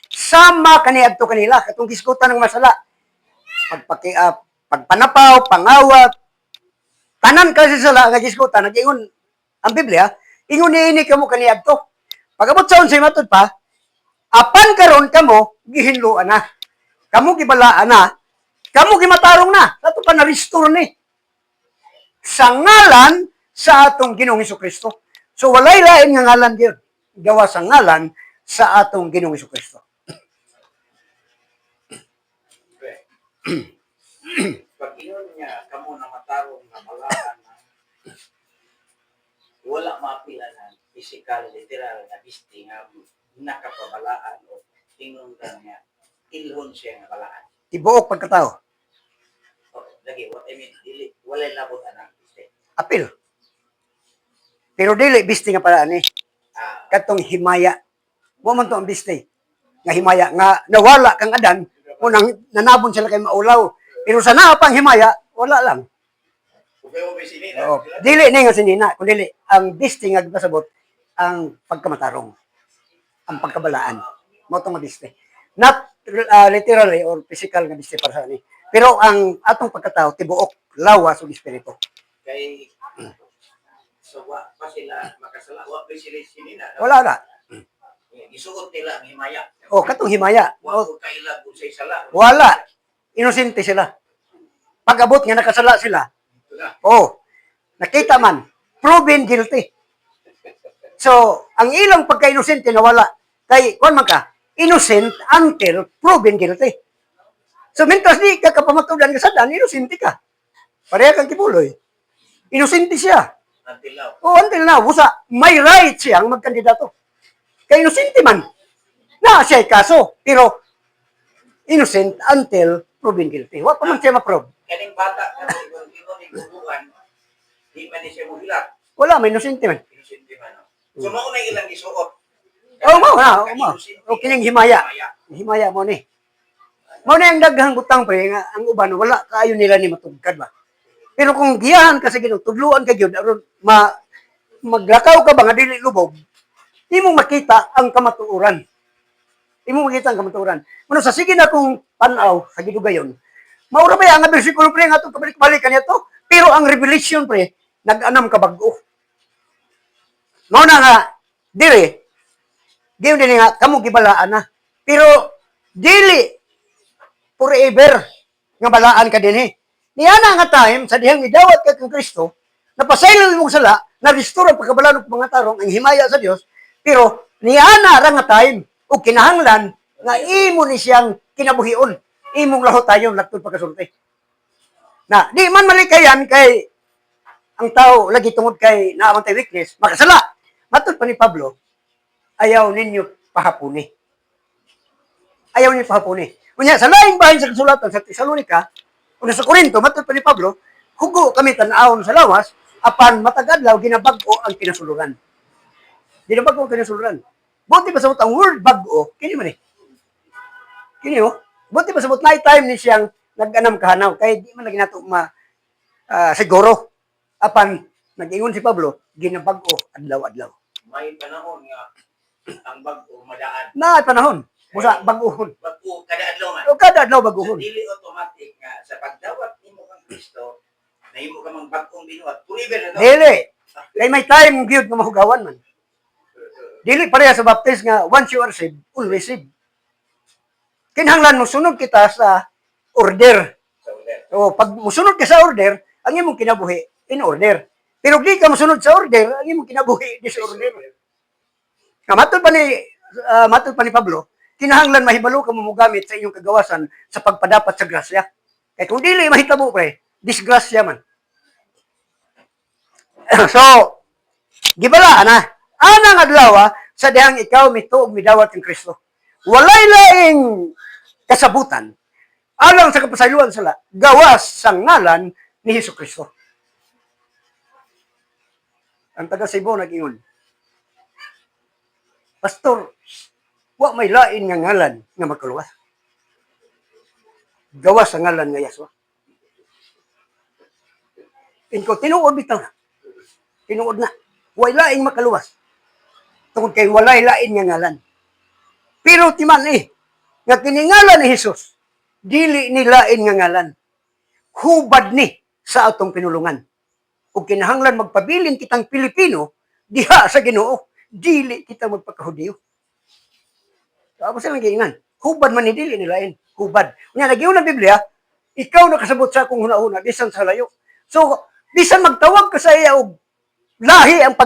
sama kaniadto kanila katong gisgutan ng masala. Pagpanapaw, pangawat, tanan kasi sala nga gisgutan nag-ingon ang Biblia, ingon niini kamo kaniadto. Pagabot sa unsay matud pa, apan karon kamo gihinluan na. Kamo gibalaan na, kamo gimatarong na. Ato pa na-restore ni. Sa ngalan sa atong Ginoong Hesukristo. So walay lain nga ngalan gyud. Gawa sa ngalan sa atong Ginoong Hesukristo. Pag ingon niya, kamo na matarong na balaan na wala mapilanan, physical, literal na bisti nga nakapabalaan o tingong ka niya, ilhon siya nga balaan. Tibuok pagkatao. Lagi, what I mean, walay labot anak bisti. Apil. Pero dili bisti nga paraan eh. Katong himaya. Mo man to ang bisti. Nga himaya nga nawala kang adan, unang nanabon sila kay maulaw. Pero sa naapang himaya, wala lang. Oh, dili na nga sinina, kung dili, ang bisti nga pasabot, ang pagkamatarong, ang pagkabalaan. Mo itong bisti. Not literally or physical nga bisti para sa ni. Pero ang atong pagkatao, tibuok, lawas o espiritu. Kay, so wa pa sila makasala, wa pa sila sinina. Wala na. Isuot nila ang himaya. O, katong himaya. Wa ko kailag kung sa sala. Wala. Inosente sila. Pag-abot nga nakasala sila, nakita man, proven guilty. So, ang ilang pagka-inosente nawala. Kay, kung man ka, innocent until proven guilty. So, mintas di ka kapamatudan ka sa dan, inosente ka. Pareha kang kipuloy. Inosente siya. Until now. Until now. Busa, may right siyang magkandidato. Kay inosente man. Na siya kaso. Pero, innocent until proven guilty. Wa pa man siya ma-prove. Kaning bata, kaning igubuan, di man siya mo hilak. Wala, may inosente man. Inosente man. So, mauna ilang isuot. O kining himaya. Himaya mo ni. Mao na ang daghang butang pre nga ang uban wala kaayo nila ni matugkad ba. Pero kung giyahan ka sa Ginoo, tudluan ka gyud aron maglakaw ka ba nga dili lubog, imong makita ang kamatuoran. Imong makita ang kamatuoran. Mano sa sige na kung pan-aw sa gidugayon. Maura ba ang bersikulo pre nga atong kabalik-balik kanito? Pero ang revelation pre nag-anam ka bag-o. Mao na nga dili giyon din nga kamo gibalaan na. Pero dili forever nga balaan ka din eh. Niya na nga time sa dihang idawat ka kang Kristo, napasaylo imong sala, na-restore ang pagkabalaan ng mga tarong ang himaya sa Dios, pero niya na ra nga time o kinahanglan nga imo ni siyang kinabuhion. Imong lahot tayo nagtud pagkasulti. Na di man malikayan kay ang tao lagi tungod kay naamantay weakness, makasala. Matud pa ni Pablo, ayaw ninyo pahapuni. Ayaw ninyo pahapuni. Kunya, sa laing bahin sa kasulatan sa Tesalonica, o sa Corinto, matud pa ni Pablo, hugo kami tanawon sa lawas, apan matagadlaw ginabag-o ang kinasuluran. Ginabag-o ang kinasuluran. Buti pa sa ang word bag-o, kini man eh. Kini oh. Buti pa sa night time ni siyang nag-anam kahanaw, kaya di man lagi nato siguro. Apan, nag-ingon si Pablo, ginabag-o adlaw-adlaw. May panahon nga ang bag-o madaan. Na panahon. Musa bag-uhon. Bag-o kada adlaw man. O kada adlaw bag-uhon. So, dili automatic nga sa pagdawat nimo kang Kristo, na imo ka mang bag-ong binuhat. Forever na to. Dili. Kay may time gyud nga mahugawan man. Dili pareha sa baptist nga once you are saved, always saved. Kinahanglan mo sunod kita sa order. O pag musunod ka sa order, ang imong kinabuhi in order. Pero di ka musunod sa order, ang imong kinabuhi disorder. Matod pa ni Pablo, kinahanglan mahibalo ka mo gamit sa inyong kagawasan sa pagpadapat sa grasya. Kaya kung dili mahitabo pre, disgrasya man. So, gibala na. Anang adlaw sa dihang ikaw mituog midawat kang Kristo. Walay laing kasabutan alang sa kapasayloan sala gawas sa ngalan ni Hesukristo. Ang taga Cebu nag-ingon, Pastor, wa may lain nga ngalan nga magkaluwas. Gawas sa ngalan nga Yaswa. Inko, tinuod bitaw na. Tinuod na. Way laing makaluwas. Tungkol kay walay lain nga ngalan. Pero timan nga kiningalan ni Jesus, dili nilain nga ngalan. Hubad ni sa atong pinulungan. Ug kinahanglan magpabilin kitang Pilipino diha sa Ginoo, dili kita magpakahudiyo. Tapos lang giingan, hubad man ni dili nilain, hubad. Nya nagiyon ang Biblia, ikaw nakasabot sa akong hunahuna bisan sa layo. So, bisan magtawag ka sa iya og lahi ang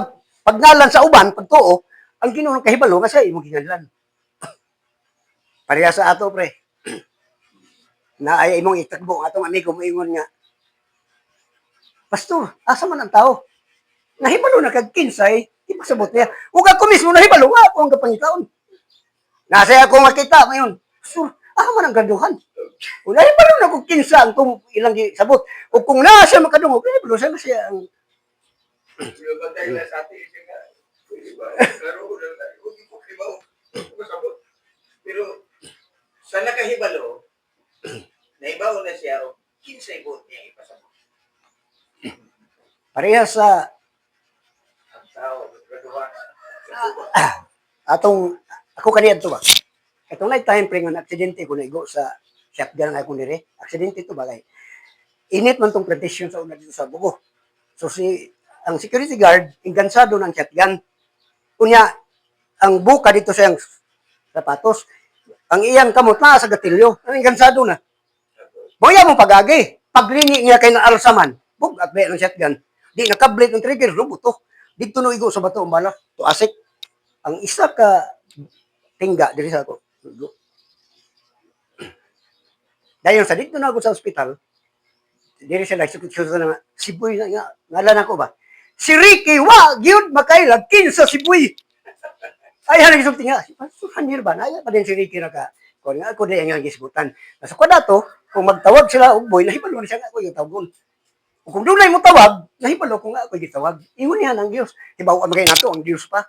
pagngalan sa uban, pagtuo, ang Ginoo kahibalo nga sa imong ginganlan. Pareha sa ato, pre. Na ay imong itakbo ang atong amigo moingon nga, Pastor, asa man ang tao? Nahibalo na kag kinsay, ipasabot niya. Ug ako mismo nahibalo nga ako ang kapangitaon. Nasa ako makita mayon. Pastor, asa man ang graduhan? Ug nahibalo na kog kinsa ang kung ilang sabot. Ug kung naa siya makadungog, nahibalo siya ang Pero sa nakahibalo, naibaw na siya o kinsay bot niya ipasabot. pareha sa Ang tao, graduhan. atong ako kaniya to ba. Itong night time pre nga aksidente ko naigo sa shotgun ako dire. Aksidente to bagay. Init man tong tradisyon sa una dito sa Bugo. So ang security guard ingansado ng shotgun. Unya ang buka dito sa iyang sapatos. Ang iyang kamot na sa gatilyo. Ang ingansado na. Boya mo pagagi. Paglini niya kay naalsaman. Bug akbe ng shotgun. Di nakablit ng trigger, rubuto. Dito no igo sa bato ang bala. To asik. Ang isa ka tingga diri sa ako. Dayon sa dito na ako sa ospital. Diri siya nagsukutsyon na Sibuy na nga. Ngalan ako ba? Si Ricky, wa, gyud makailag, kinsa Sibuy. Ay, hanag isang tinga. Hanir ba? Naya pa din si Ricky na ka. Kung nga ako din ang gisbutan. Nasa kwa dato, kung magtawag sila, boy, nahipalo na siya nga ako yung tawagon. Kung doon mo tawag, nahipalo ko nga ako gitawag. Ingon niya ng Diyos. Ibaw ang mga nato, ang Diyos pa.